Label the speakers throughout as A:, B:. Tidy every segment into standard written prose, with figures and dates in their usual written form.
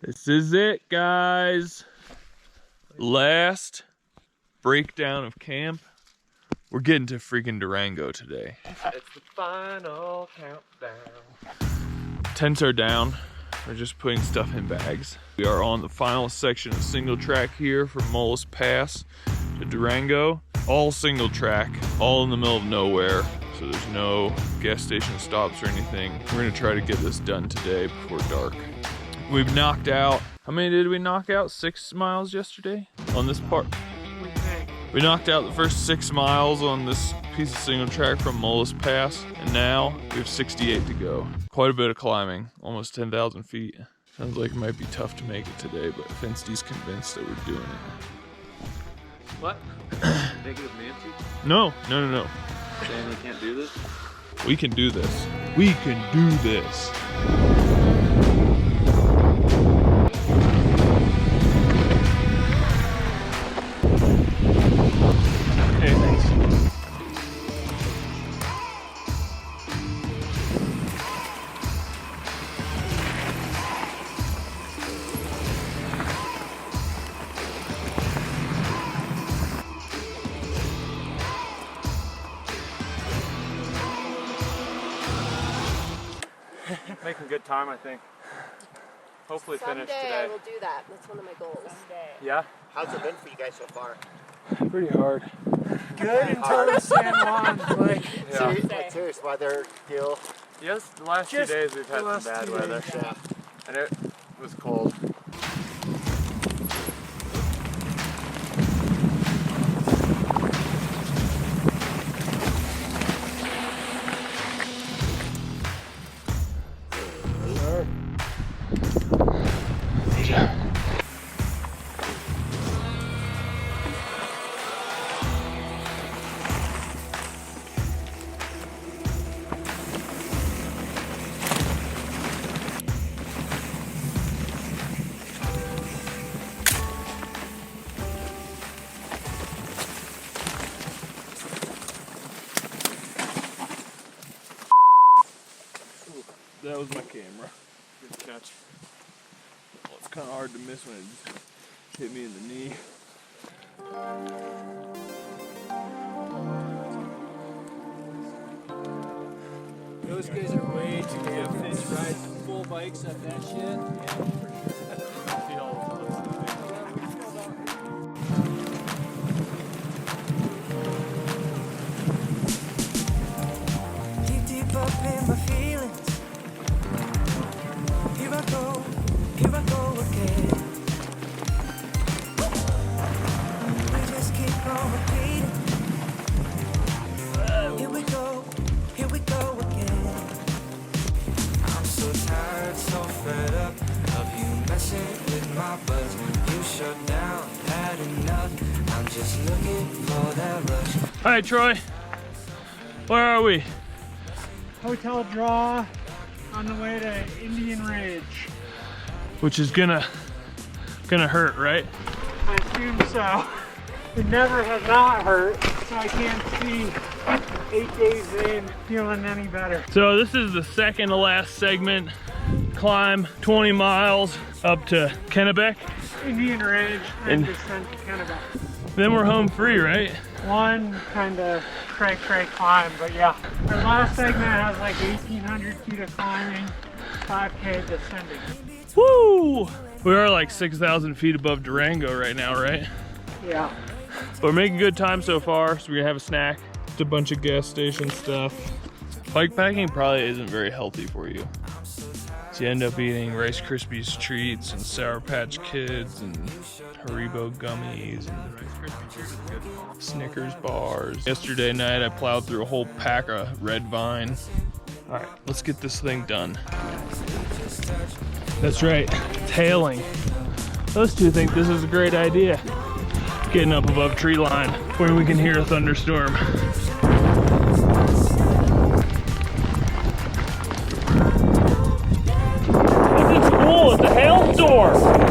A: This is it, guys. Last breakdown of camp. We're getting to freaking Durango today.
B: It's the final countdown.
A: Tents are down. We're just putting stuff in bags. We are on the final section of single track here from Molas Pass to Durango. All single track, all in the middle of nowhere. So there's no gas station stops or anything. We're gonna try to get this done today before dark. We've knocked out, how many did we knock out? 6 miles yesterday on this part? We knocked out the first 6 miles on this piece of single track from Molas Pass, and now we have 68 to go. Quite a bit of climbing, almost 10,000 feet. Sounds like it might be tough to make it today, but Finsty's convinced that we're doing it.
B: What? Negative Nancy?
A: No.
B: Saying we can't do this?
A: We can do this. We can do this. Hey, thanks.
B: Making good time, I think. Hopefully finish
C: Someday
B: today.
C: I will do that. That's one of my goals.
B: Yeah?
D: How's it been for you guys so far?
A: Pretty hard.
B: Good until the San Juan's like...
D: Serious weather deal.
B: Yes, the last 2 days we've had some bad weather.
D: Yeah.
B: And it was cold.
A: That was my camera.
B: Good catch.
A: Well, it's kind of hard to miss when it just hit me in the knee.
E: Those guys are way too good to ride full bikes up that shit. Yeah, for sure.
F: Deep, deep up in my feelings. Here I go again. We just keep on repeating. Here we go again. I'm so tired, so fed up of you messing with my buzz. You shut down, had enough. I'm just looking for that rush.
A: Hi, Troy. Where are we?
G: Hotel Draw on the way to Indian Ridge.
A: Which is gonna hurt, right?
G: I assume so. It never has not hurt, so I can't see 8 days in feeling any better.
A: So this is the second to last segment. Climb 20 miles up to Kennebec.
G: Indian Ridge and descent to Kennebec.
A: Then we're home free, right?
G: One kind of cray climb, but yeah. Our last segment has like 1,800 feet of climbing, 5K descending.
A: Woo! We are like 6,000 feet above Durango right now, right?
G: Yeah.
A: But we're making good time so far, so we're gonna have a snack. Just a bunch of gas station stuff. Bikepacking probably isn't very healthy for you. So you end up eating Rice Krispies treats and Sour Patch Kids and Haribo gummies and Snickers bars. Yesterday night I plowed through a whole pack of Red Vine. All right, let's get this thing done. That's right, tailing. Those two think this is a great idea. Getting up above tree line where we can hear a thunderstorm. This is cool, it's a hailstorm.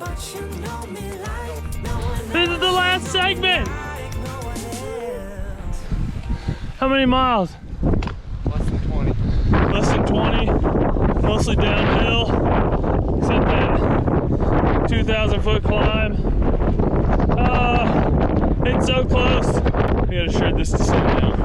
F: but you know me like no one
A: This is the last segment.
F: like no one else.
A: How many miles?
E: Less than 20.
A: Less than 20. Mostly downhill, except that 2,000-foot climb. It's so close. We gotta shred this to slow down.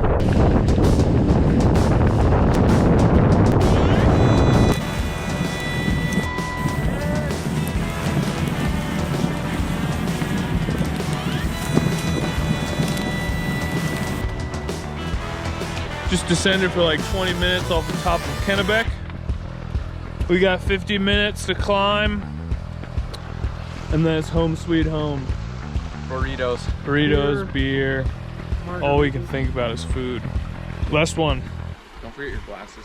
A: Just descended for like 20 minutes off the top of Kennebec. We got 50 minutes to climb, and then it's home sweet home.
E: Burritos.
A: Burritos, beer. All we can think about is food. Last one.
E: Don't forget your glasses.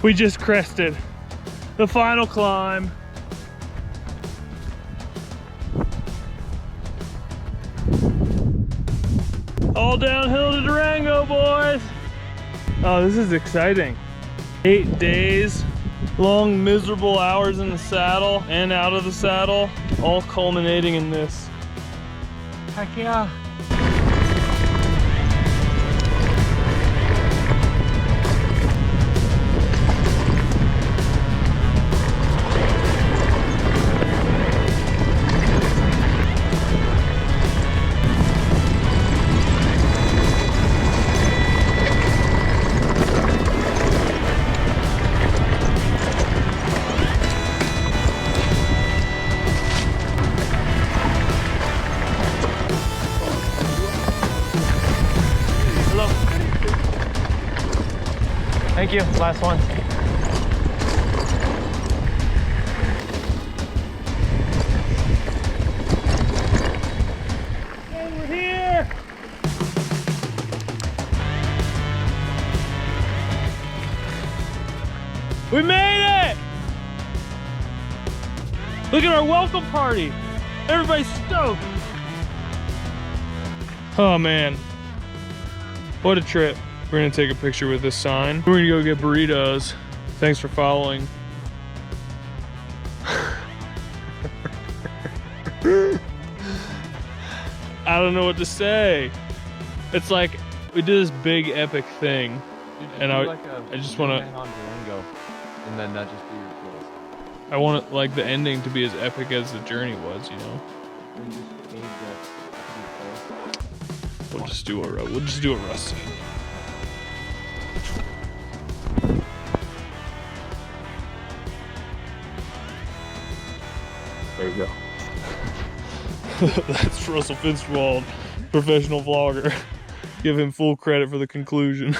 A: We just crested the final climb. All downhill to Durango, boys. Oh, this is exciting. 8 days, long miserable hours in the saddle and out of the saddle, all culminating in this.
G: Heck yeah.
E: Thank you. Last one.
A: And we're here. We made it! Look at our welcome party. Everybody's stoked. Oh man, what a trip. We're gonna take a picture with this sign. We're gonna go get burritos. Thanks for following. I don't know what to say. It's like we did this big epic thing, and I just want to.
E: On Durango, and then that just be your goals.
A: I want it, like the ending to be as epic as the journey was, you know.
E: And just aim that.
A: We'll just do a Russ said. There you go. That's Russell Finsterwald, professional vlogger. Give him full credit for the conclusion.